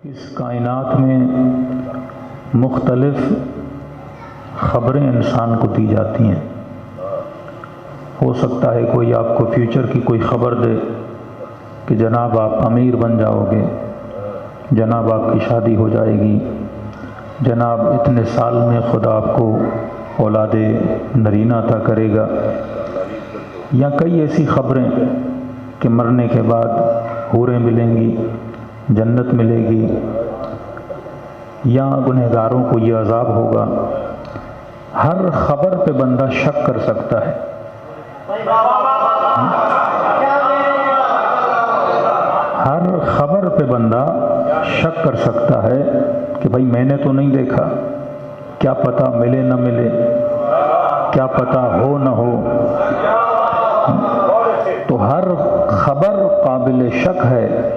اس کائنات میں مختلف خبریں انسان کو دی جاتی ہیں۔ ہو سکتا ہے کوئی آپ کو فیوچر کی کوئی خبر دے کہ جناب آپ امیر بن جاؤ گے، جناب آپ کی شادی ہو جائے گی، جناب اتنے سال میں خدا آپ کو اولاد نرینہ عطا کرے گا، یا کئی ایسی خبریں کہ مرنے کے بعد حوریں ملیں گی، جنت ملے گی، یا گنہگاروں کو یہ عذاب ہوگا۔ ہر خبر پہ بندہ شک کر سکتا ہے۔ ہر خبر پہ بندہ شک کر سکتا ہے کہ بھائی میں نے تو نہیں دیکھا، کیا پتہ ملے نہ ملے، کیا پتہ ہو نہ ہو۔ تو ہر خبر قابل شک ہے،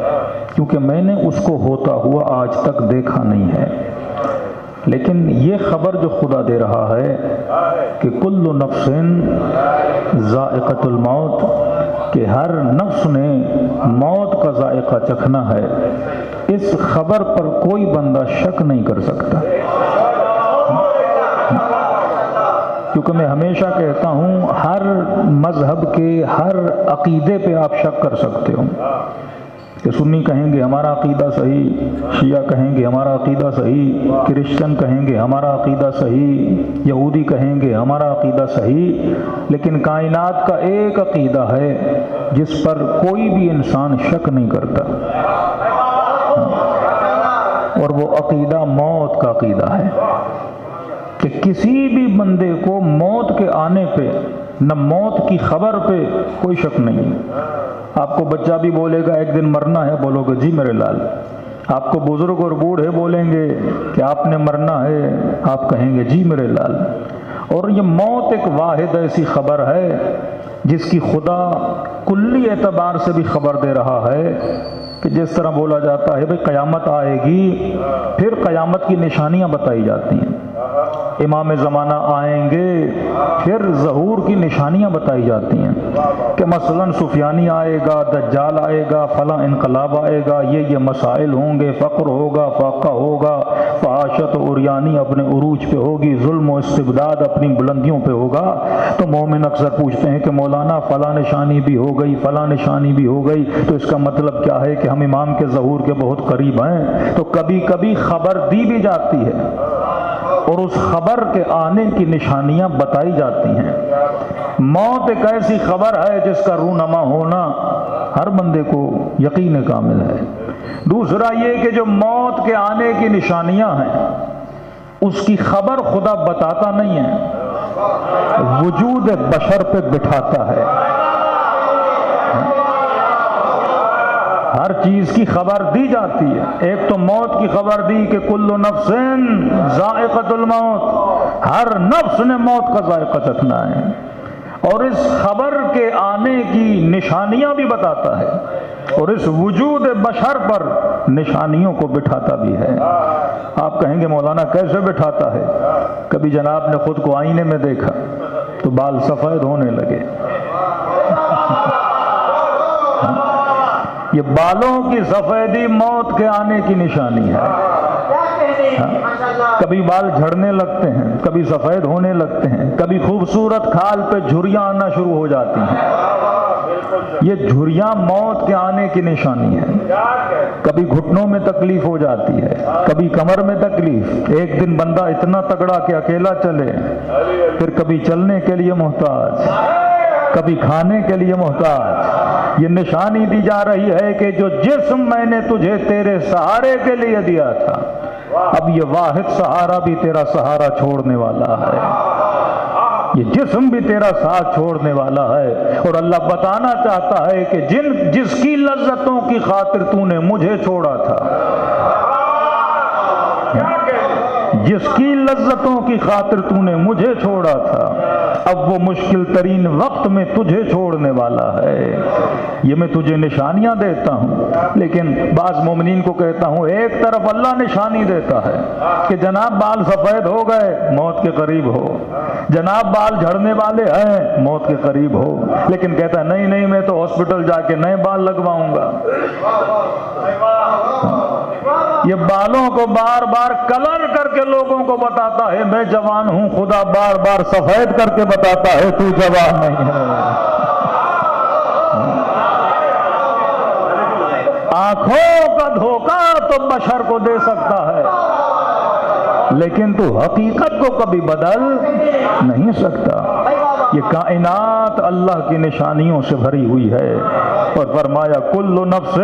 کیونکہ میں نے اس کو ہوتا ہوا آج تک دیکھا نہیں ہے۔ لیکن یہ خبر جو خدا دے رہا ہے کہ کل نفس ذائقۃ الموت، کہ ہر نفس نے موت کا ذائقہ چکھنا ہے، اس خبر پر کوئی بندہ شک نہیں کر سکتا۔ کیونکہ میں ہمیشہ کہتا ہوں ہر مذہب کے ہر عقیدے پہ آپ شک کر سکتے ہو، کہ سنی کہیں گے ہمارا عقیدہ صحیح، شیعہ کہیں گے ہمارا عقیدہ صحیح، کرسچن کہیں گے ہمارا عقیدہ صحیح، یہودی کہیں گے ہمارا عقیدہ صحیح، لیکن کائنات کا ایک عقیدہ ہے جس پر کوئی بھی انسان شک نہیں کرتا، اور وہ عقیدہ موت کا عقیدہ ہے، کہ کسی بھی بندے کو موت کے آنے پہ، نہ موت کی خبر پہ کوئی شک نہیں۔ آپ کو بچہ بھی بولے گا ایک دن مرنا ہے، بولو گے جی میرے لال۔ آپ کو بزرگ اور بوڑھے بولیں گے کہ آپ نے مرنا ہے، آپ کہیں گے جی میرے لال۔ اور یہ موت ایک واحد ایسی خبر ہے جس کی خدا کلی اعتبار سے بھی خبر دے رہا ہے، کہ جس طرح بولا جاتا ہے بھئی قیامت آئے گی، پھر قیامت کی نشانیاں بتائی جاتی ہیں۔ امام زمانہ آئیں گے، پھر ظہور کی نشانیاں بتائی جاتی ہیں، کہ مثلا سفیانی آئے گا، دجال آئے گا، فلاں انقلاب آئے گا، یہ مسائل ہوں گے، فقر ہوگا، فاقہ ہوگا، فحاشت و عریانی اپنے عروج پہ ہوگی، ظلم و استبداد اپنی بلندیوں پہ ہوگا۔ تو مومن اکثر پوچھتے ہیں کہ مولانا فلاں نشانی بھی ہو گئی، فلاں نشانی بھی ہو گئی، تو اس کا مطلب کیا ہے کہ ہم امام کے ظہور کے بہت قریب ہیں؟ تو کبھی کبھی خبر دی بھی جاتی ہے، اور اس خبر کے آنے کی نشانیاں بتائی جاتی ہیں۔ موت ایک ایسی خبر ہے جس کا رونما ہونا ہر بندے کو یقین کامل ہے۔ دوسرا یہ کہ جو موت کے آنے کی نشانیاں ہیں، اس کی خبر خدا بتاتا نہیں ہے، وجود بشر پہ بٹھاتا ہے۔ ہر چیز کی خبر دی جاتی ہے۔ ایک تو موت کی خبر دی کہ کل نفس ذائقۃ الموت، ہر نفس نے موت کا ذائقہ چکھنا ہے، اور اس خبر کے آنے کی نشانیاں بھی بتاتا ہے، اور اس وجود بشر پر نشانیوں کو بٹھاتا بھی ہے۔ آپ کہیں گے مولانا کیسے بٹھاتا ہے؟ کبھی جناب نے خود کو آئینے میں دیکھا تو بال سفید ہونے لگے۔ یہ بالوں کی سفیدی موت کے آنے کی نشانی ہے۔ کبھی بال جھڑنے لگتے ہیں، کبھی سفید ہونے لگتے ہیں، کبھی خوبصورت کھال پہ جھریاں آنا شروع ہو جاتی ہیں۔ یہ جھریاں موت کے آنے کی نشانی ہے۔ کبھی گھٹنوں میں تکلیف ہو جاتی ہے، کبھی کمر میں تکلیف۔ ایک دن بندہ اتنا تگڑا کہ اکیلا چلے، پھر کبھی چلنے کے لیے محتاج، کبھی کھانے کے لیے محتاج۔ یہ نشانی دی جا رہی ہے کہ جو جسم میں نے تجھے تیرے سہارے کے لیے دیا تھا، اب یہ واحد سہارا بھی تیرا سہارا چھوڑنے والا ہے، یہ جسم بھی تیرا ساتھ چھوڑنے والا ہے۔ اور اللہ بتانا چاہتا ہے کہ جس کی لذتوں کی خاطر تو نے مجھے چھوڑا تھا، جس کی لذتوں کی خاطر تو نے مجھے چھوڑا تھا، اب وہ مشکل ترین وقت میں تجھے چھوڑنے والا ہے۔ یہ میں تجھے نشانیاں دیتا ہوں، لیکن بعض مومنین کو کہتا ہوں ایک طرف اللہ نشانی دیتا ہے کہ جناب بال سفید ہو گئے، موت کے قریب ہو، جناب بال جھڑنے والے ہیں، موت کے قریب ہو، لیکن کہتا ہے نہیں نہیں میں تو ہاسپٹل جا کے نئے بال لگواؤں گا۔ یہ بالوں کو بار بار کلر کر کے لوگوں کو بتاتا ہے میں جوان ہوں، خدا بار بار سفید کر کے بتاتا ہے تو جوان نہیں ہے۔ آنکھوں کا دھوکہ تو بشر کو دے سکتا ہے، لیکن تو حقیقت کو کبھی بدل نہیں سکتا۔ یہ کائنات اللہ کی نشانیوں سے بھری ہوئی ہے، اور فرمایا کل نفس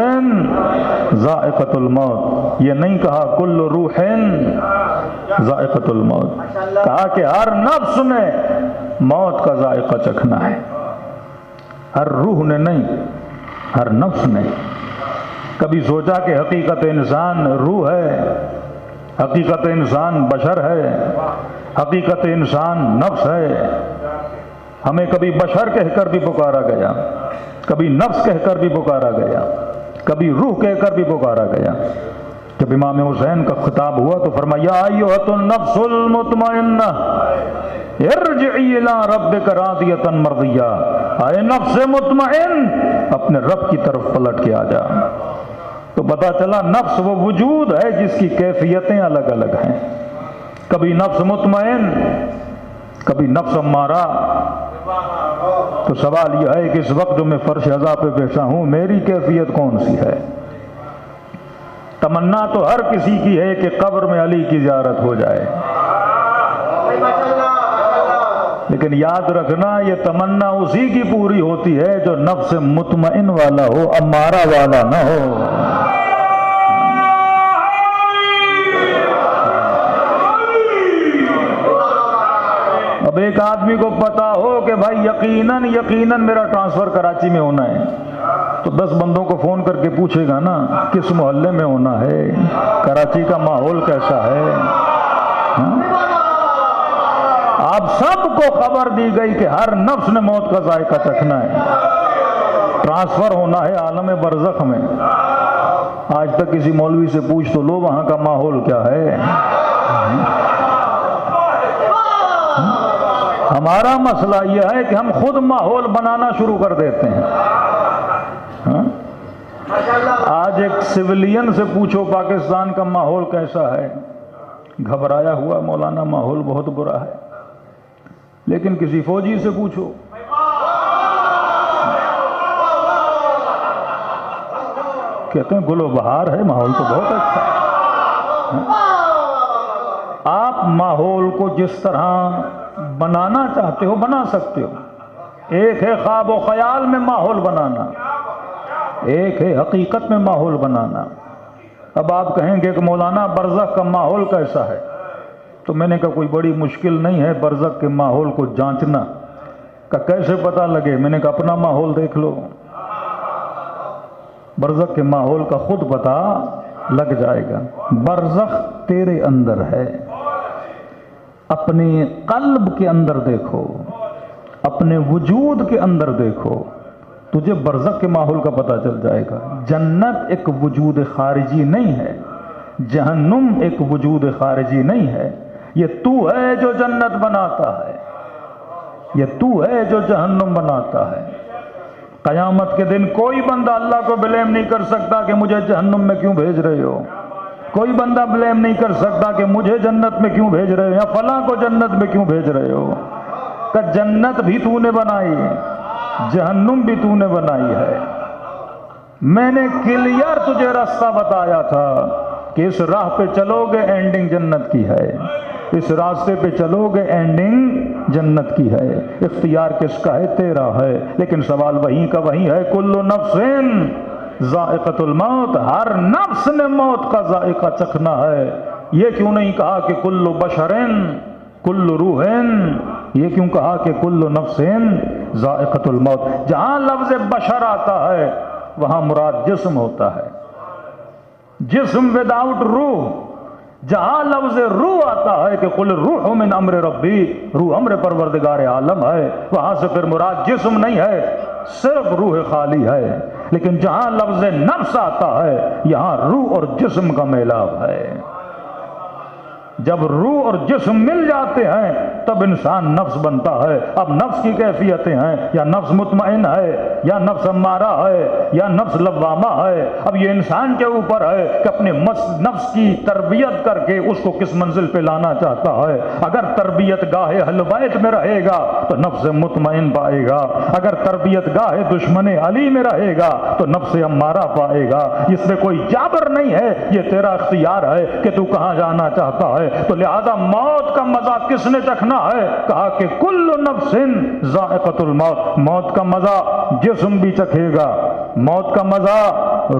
ذائقۃ الموت، یہ نہیں کہا کل روح ذائقۃ الموت، کہا کہ ہر نفس نے موت کا ذائقہ چکھنا ہے، ہر روح نے نہیں، ہر نفس نے۔ کبھی سوچا کہ حقیقت انسان روح ہے، حقیقت انسان بشر ہے، حقیقت انسان نفس ہے؟ ہمیں کبھی بشر کہہ کر بھی پکارا گیا، کبھی نفس کہہ کر بھی پکارا گیا، کبھی روح کہہ کر بھی پکارا گیا۔ جب امام حسین کا خطاب ہوا تو فرمایا ایھا النفس المطمئنہ ارجعی الی ربک راضیۃ مرضیہ، اے نفس مطمئن اپنے رب کی طرف پلٹ کے آ جا۔ تو پتا چلا نفس وہ وجود ہے جس کی کیفیتیں الگ الگ ہیں، کبھی نفس مطمئن، کبھی نفس امارہ۔ تو سوال یہ ہے کہ اس وقت جو میں فرش عزا پہ بیٹھا ہوں میری کیفیت کون سی ہے؟ تمنا تو ہر کسی کی ہے کہ قبر میں علی کی زیارت ہو جائے، لیکن یاد رکھنا یہ تمنا اسی کی پوری ہوتی ہے جو نفس مطمئن والا ہو، امارہ والا نہ ہو۔ اب ایک آدمی کو پتا ہو کہ بھائی یقیناً میرا ٹرانسفر کراچی میں ہونا ہے، تو 10 بندوں کو فون کر کے پوچھے گا نا کس محلے میں ہونا ہے، کراچی کا ماحول کیسا ہے۔ آپ سب کو خبر دی گئی کہ ہر نفس نے موت کا ذائقہ چکھنا ہے، ٹرانسفر ہونا ہے عالم برزخ میں۔ آج تک کسی مولوی سے پوچھ تو لو وہاں کا ماحول کیا ہے۔ ہمارا مسئلہ یہ ہے کہ ہم خود ماحول بنانا شروع کر دیتے ہیں۔ آج ایک سویلین سے پوچھو پاکستان کا ماحول کیسا ہے، گھبرایا ہوا مولانا ماحول بہت برا ہے۔ لیکن کسی فوجی سے پوچھو، کہتے ہیں گل و بہار ہے، ماحول تو بہت اچھا ہے۔ آپ ماحول کو جس طرح بنانا چاہتے ہو بنا سکتے ہو۔ ایک ہے خواب و خیال میں ماحول بنانا، ایک ہے حقیقت میں ماحول بنانا۔ اب آپ کہیں گے کہ مولانا برزخ کا ماحول کیسا ہے، تو میں نے کہا کوئی بڑی مشکل نہیں ہے برزخ کے ماحول کو جانچنا۔ کہ کیسے پتہ لگے؟ میں نے کہا اپنا ماحول دیکھ لو، برزخ کے ماحول کا خود پتہ لگ جائے گا۔ برزخ تیرے اندر ہے، اپنے قلب کے اندر دیکھو، اپنے وجود کے اندر دیکھو، تجھے برزخ کے ماحول کا پتہ چل جائے گا۔ جنت ایک وجود خارجی نہیں ہے، جہنم ایک وجود خارجی نہیں ہے، یہ تو ہے جو جنت بناتا ہے، یہ تو ہے جو جہنم بناتا ہے۔ قیامت کے دن کوئی بندہ اللہ کو بلیم نہیں کر سکتا کہ مجھے جہنم میں کیوں بھیج رہے ہو، کوئی بندہ بلیم نہیں کر سکتا کہ مجھے جنت میں کیوں بھیج رہے ہو یا فلاں کو جنت میں کیوں بھیج رہے ہو۔ کہ جنت بھی تو نے بنائی، جہنم بھی تو نے بنائی ہے۔ میں نے کلیئر تجھے راستہ بتایا تھا کہ اس راہ پہ چلو گے اینڈنگ جنت کی ہے، اس راستے پہ چلو گے اینڈنگ جنت کی ہے۔ اختیار کس کا ہے؟ تیرا ہے۔ لیکن سوال وہیں کا وہیں ہے، کل نفس ذائقۃ الموت، ہر نفس نے موت کا ذائقہ چکھنا ہے۔ یہ کیوں نہیں کہا کہ کل بشر کل روح، یہ کیوں کہا کہ کل نفس ذائقۃ الموت؟ جہاں لفظ بشر آتا ہے وہاں مراد جسم ہوتا ہے، جسم وداؤٹ روح۔ جہاں لفظ روح آتا ہے کہ قل روح من امر ربی، روح امر پروردگار عالم ہے، وہاں سے پھر مراد جسم نہیں ہے، صرف روح خالی ہے۔ لیکن جہاں لفظ نفس آتا ہے یہاں روح اور جسم کا میلاب ہے۔ جب روح اور جسم مل جاتے ہیں تب انسان نفس بنتا ہے۔ اب نفس کی کیفیتیں ہیں، یا نفس مطمئن ہے، یا نفس امارہ ہے، یا نفس لوامہ ہے۔ اب یہ انسان کے اوپر ہے کہ اپنے نفس کی تربیت کر کے اس کو کس منزل پہ لانا چاہتا ہے۔ اگر تربیت گاہ اہل بیت میں رہے گا تو نفس مطمئن پائے گا، اگر تربیت گاہ دشمن علی میں رہے گا تو نفس امارہ پائے گا۔ اس میں کوئی جابر نہیں ہے، یہ تیرا اختیار ہے کہ تو کہاں جانا چاہتا ہے۔ تو لہذا موت کا مزہ کس نے چکھنا ہے؟ کہا کہ کل نفس ذائقۃ الموت، موت کا مزہ جسم بھی چکھے گا، موت کا مزہ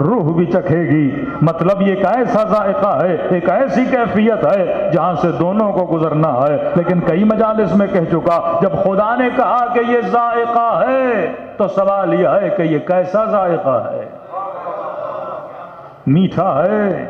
روح بھی چکھے گی۔ مطلب یہ ایک ایسا ذائقہ ہے، ایک ایسی کیفیت ہے جہاں سے دونوں کو گزرنا ہے۔ لیکن کئی مجالس میں کہہ چکا، جب خدا نے کہا کہ یہ ذائقہ ہے تو سوال یہ ہے کہ یہ کیسا ذائقہ ہے؟ میٹھا ہے،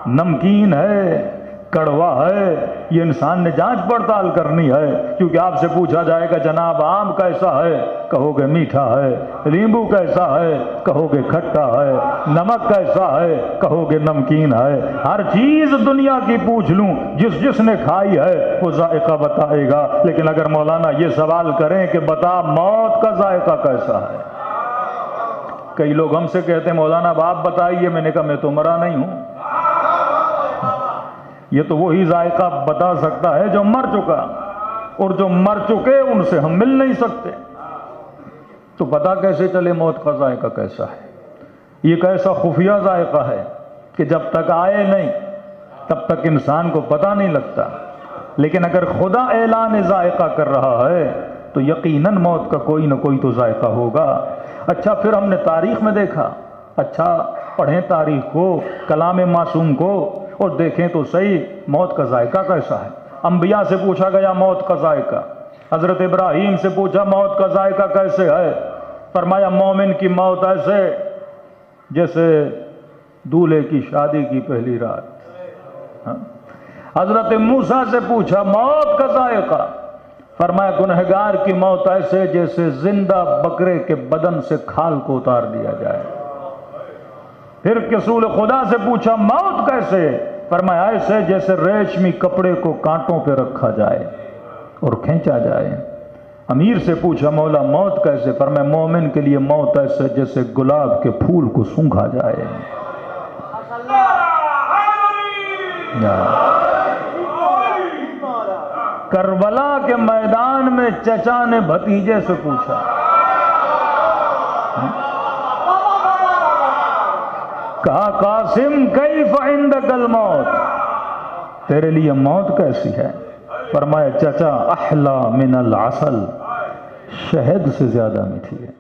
نمکین ہے، کڑوا ہے؟ یہ انسان نے جانچ پڑتال کرنی ہے، کیونکہ آپ سے پوچھا جائے گا جناب آم کیسا ہے، کہو گے میٹھا ہے، لیمبو کیسا ہے، کہو گے کھٹا ہے، نمک کیسا ہے، کہو گے نمکین ہے۔ ہر چیز دنیا کی پوچھ لوں، جس نے کھائی ہے وہ ذائقہ بتائے گا۔ لیکن اگر مولانا یہ سوال کریں کہ بتا موت کا ذائقہ کیسا ہے، کئی لوگ ہم سے کہتے ہیں مولانا اب آپ بتائیے، میں نے کہا میں تو مرا نہیں ہوں۔ یہ تو وہی ذائقہ بتا سکتا ہے جو مر چکا، اور جو مر چکے ان سے ہم مل نہیں سکتے، تو پتا کیسے چلے موت کا ذائقہ کیسا ہے؟ یہ ایک ایسا خفیہ ذائقہ ہے کہ جب تک آئے نہیں تب تک انسان کو پتہ نہیں لگتا۔ لیکن اگر خدا اعلان ذائقہ کر رہا ہے تو یقیناً موت کا کوئی نہ کوئی تو ذائقہ ہوگا۔ اچھا پھر ہم نے تاریخ میں دیکھا، اچھا پڑھیں تاریخ کو، کلام معصوم کو، اور دیکھیں تو صحیح موت کا ذائقہ کیسا ہے۔ انبیاء سے پوچھا گیا موت کا ذائقہ، حضرت ابراہیم سے پوچھا موت کا ذائقہ کیسے ہے، فرمایا مومن کی موت ایسے جیسے دولہے کی شادی کی پہلی رات۔ حضرت موسیٰ سے پوچھا موت کا ذائقہ، فرمایا گنہگار کی موت ایسے جیسے زندہ بکرے کے بدن سے کھال کو اتار دیا جائے۔ پھر رسول خدا سے پوچھا موت کیسے، فرمایا ایسے جیسے ریشمی کپڑے کو کانٹوں پہ رکھا جائے اور کھینچا جائے۔ امیر سے پوچھا مولا موت کیسے، فرمایا مومن کے لیے موت ایسے جیسے گلاب کے پھول کو سونگھا جائے۔ کربلا کے میدان میں چچا نے بھتیجے سے پوچھا، کہا قاسم کیف عندک الموت، تیرے لیے موت کیسی ہے؟ فرمایا چچا احلا من العسل، شہد سے زیادہ میٹھی ہے۔